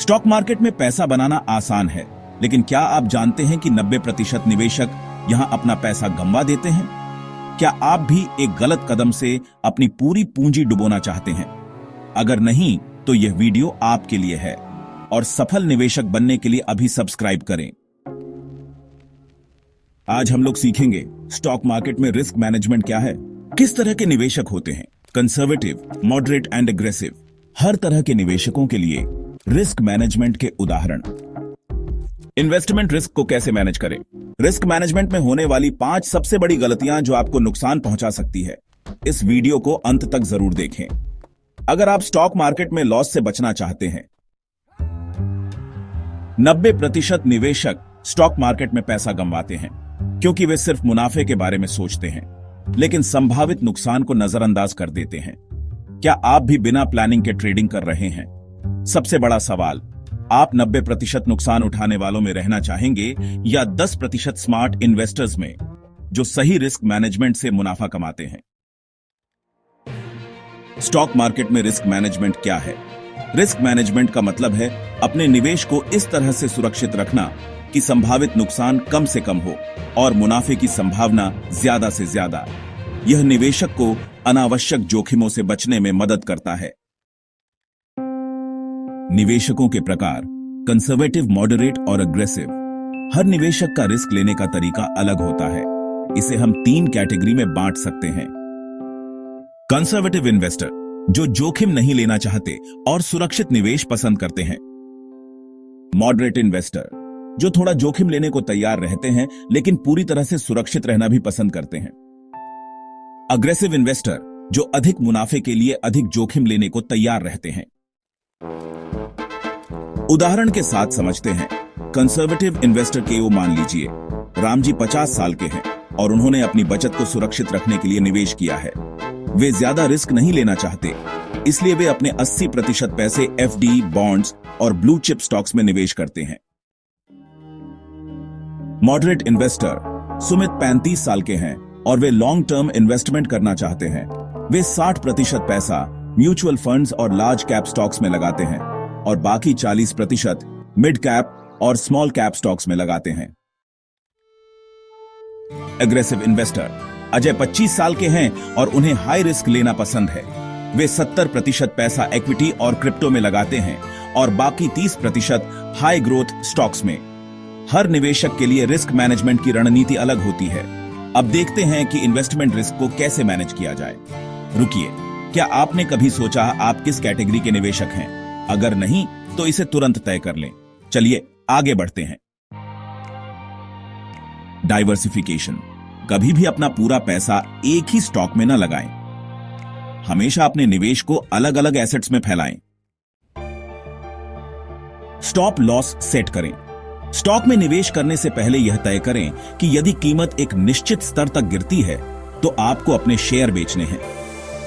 Stock market में पैसा बनाना आसान है, लेकिन क्या आप जानते हैं कि 90% निवेशक यहां अपना पैसा गंवा देते हैं? क्या आप भी एक गलत कदम से अपनी पूरी पूंजी डुबोना चाहते हैं? अगर नहीं, तो यह वीडियो आपके लिए है और सफल निवेशक बनने के लिए अभी सब्सक्राइब करें। आज हम लोग सीखेंगे स्टॉक मार्केट में रिस्क मैनेजमेंट क्या है, किस तरह के निवेशक होते हैं, कंजर्वेटिव, मॉडरेट एंड एग्रेसिव। हर तरह के निवेशकों के लिए रिस्क मैनेजमेंट के उदाहरण। इन्वेस्टमेंट रिस्क को कैसे मैनेज करें? रिस्क मैनेजमेंट में होने वाली 5 सबसे बड़ी गलतियां जो आपको नुकसान पहुंचा सकती है। इस वीडियो को अंत तक जरूर देखें अगर आप स्टॉक मार्केट में लॉस से बचना चाहते हैं। 90% निवेशक स्टॉक मार्केट में पैसा गंवाते हैं क्योंकि वे सिर्फ मुनाफे के बारे में सोचते हैं, लेकिन संभावित नुकसान को नजरअंदाज कर देते हैं। क्या आप भी बिना प्लानिंग के ट्रेडिंग कर रहे हैं? सबसे बड़ा सवाल, आप 90% नुकसान उठाने वालों में रहना चाहेंगे या 10% स्मार्ट इन्वेस्टर्स में जो सही रिस्क मैनेजमेंट से मुनाफा कमाते हैं? स्टॉक मार्केट में रिस्क मैनेजमेंट क्या है? रिस्क मैनेजमेंट का मतलब है अपने निवेश को इस तरह से सुरक्षित रखना कि संभावित नुकसान कम से कम हो और मुनाफे की संभावना ज्यादा से ज्यादा। यह निवेशक को अनावश्यक जोखिमों से बचने में मदद करता है। निवेशकों के प्रकार, कंजर्वेटिव, मॉडरेट और एग्रेसिव। हर निवेशक का रिस्क लेने का तरीका अलग होता है। इसे हम 3 कैटेगरी में बांट सकते हैं। कंजर्वेटिव इन्वेस्टर, जो जोखिम नहीं लेना चाहते और सुरक्षित निवेश पसंद करते हैं। मॉडरेट इन्वेस्टर, जो थोड़ा जोखिम लेने को तैयार रहते हैं लेकिन पूरी तरह से सुरक्षित रहना भी पसंद करते हैं। अग्रेसिव इन्वेस्टर, जो अधिक मुनाफे के लिए अधिक जोखिम लेने को तैयार रहते हैं। उदाहरण के साथ समझते हैं। कंजर्वेटिव इन्वेस्टर के मान लीजिए राम जी 50 साल के हैं और उन्होंने अपनी बचत को सुरक्षित रखने के लिए निवेश किया है। वे ज्यादा रिस्क नहीं लेना चाहते, इसलिए वे अपने 80% पैसे एफडी, बॉन्ड्स और ब्लू चिप स्टॉक्स में निवेश करते हैं। मॉडरेट इन्वेस्टर, सुमित 35 साल के हैं और वे लॉन्ग टर्म इन्वेस्टमेंट करना चाहते हैं। वे 60% पैसा म्यूचुअल फंड्स और लार्ज कैप स्टॉक्स में लगाते हैं और बाकी 40% मिड कैप और स्मॉल कैप स्टॉक्स में लगाते हैं। एग्रेसिव इन्वेस्टर, अजय 25 साल के हैं और उन्हें हाई रिस्क लेना पसंद है। वे 70% पैसा इक्विटी और क्रिप्टो में लगाते हैं और बाकी 30% हाई ग्रोथ स्टॉक्स में। हर निवेशक के लिए रिस्क मैनेजमेंट की रणनीति अलग होती है। अब देखते हैं कि इन्वेस्टमेंट रिस्क को कैसे मैनेज किया जाए। रुकिए, क्या आपने कभी सोचा आप किस कैटेगरी के निवेशक हैं? अगर नहीं, तो इसे तुरंत तय कर लें। चलिए आगे बढ़ते हैं। डाइवर्सिफिकेशन, कभी भी अपना पूरा पैसा एक ही स्टॉक में न लगाएं। हमेशा अपने निवेश को अलग अलग एसेट्स में फैलाएं। स्टॉप लॉस सेट करें। स्टॉक में निवेश करने से पहले यह तय करें कि यदि कीमत एक निश्चित स्तर तक गिरती है तो आपको अपने शेयर बेचने हैं।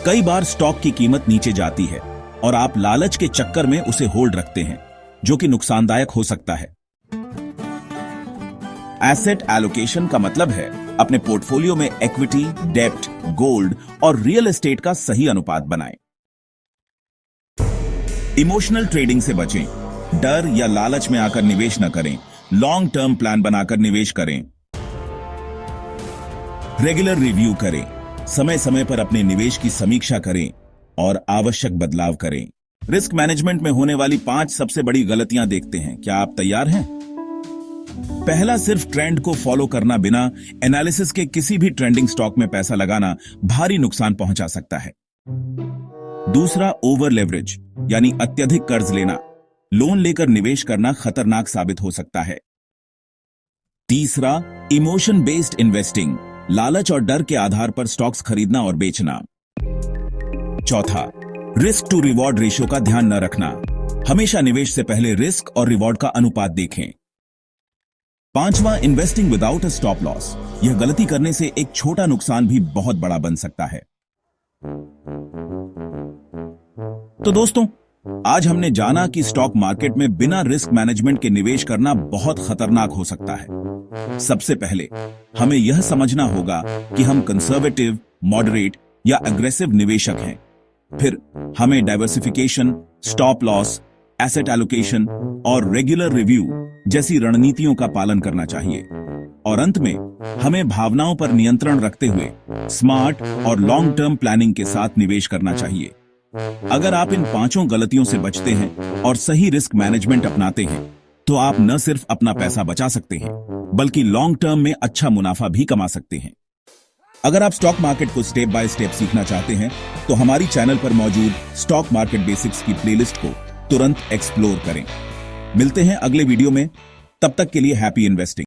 कई बार स्टॉक की कीमत नीचे जाती है और आप लालच के चक्कर में उसे होल्ड रखते हैं, जो कि नुकसानदायक हो सकता है। एसेट एलोकेशन का मतलब है अपने पोर्टफोलियो में इक्विटी, डेब्ट, गोल्ड और रियल एस्टेट का सही अनुपात बनाएं। इमोशनल ट्रेडिंग से बचें। डर या लालच में आकर निवेश न करें। लॉन्ग टर्म प्लान बनाकर निवेश करें। रेगुलर रिव्यू करें। समय समय पर अपने निवेश की समीक्षा करें और आवश्यक बदलाव करें। रिस्क मैनेजमेंट में होने वाली 5 सबसे बड़ी गलतियां देखते हैं। क्या आप तैयार हैं? पहला, सिर्फ ट्रेंड को फॉलो करना बिना एनालिसिस के किसी भी ट्रेंडिंग स्टॉक में पैसा लगाना भारी नुकसान पहुंचा सकता है। दूसरा, ओवर लेवरेज यानी अत्यधिक कर्ज लेना। लोन लेकर निवेश करना खतरनाक साबित हो सकता है। तीसरा, इमोशन बेस्ड इन्वेस्टिंग, लालच और डर के आधार पर स्टॉक्स खरीदना और बेचना। चौथा, रिस्क टू रिवॉर्ड रेशियो का ध्यान न रखना। हमेशा निवेश से पहले रिस्क और रिवॉर्ड का अनुपात देखें। पांचवा, investing without a stop loss. यह गलती करने से एक छोटा नुकसान भी बहुत बड़ा बन सकता है। तो दोस्तों, आज हमने जाना कि स्टॉक मार्केट में बिना रिस्क मैनेजमेंट के निवेश करना बहुत खतरनाक हो सकता है। सबसे पहले हमें यह समझना होगा कि हम कंजर्वेटिव, मॉडरेट या एग्रेसिव निवेशक हैं। फिर हमें diversification, stop loss, asset allocation और रेगुलर रिव्यू जैसी रणनीतियों का पालन करना चाहिए। और अंत में हमें भावनाओं पर नियंत्रण रखते हुए स्मार्ट और लॉन्ग टर्म प्लानिंग के साथ निवेश करना चाहिए। अगर आप इन 5 गलतियों से बचते हैं और सही रिस्क मैनेजमेंट अपनाते हैं तो आप न सिर्फ अपना पैसा बचा सकते हैं बल्कि लॉन्ग टर्म में अच्छा मुनाफा भी कमा सकते हैं। अगर आप स्टॉक मार्केट को स्टेप बाय स्टेप सीखना चाहते हैं तो हमारी चैनल पर मौजूद स्टॉक मार्केट बेसिक्स की प्लेलिस्ट को तुरंत एक्सप्लोर करें। मिलते हैं अगले वीडियो में, तब तक के लिए हैप्पी इन्वेस्टिंग।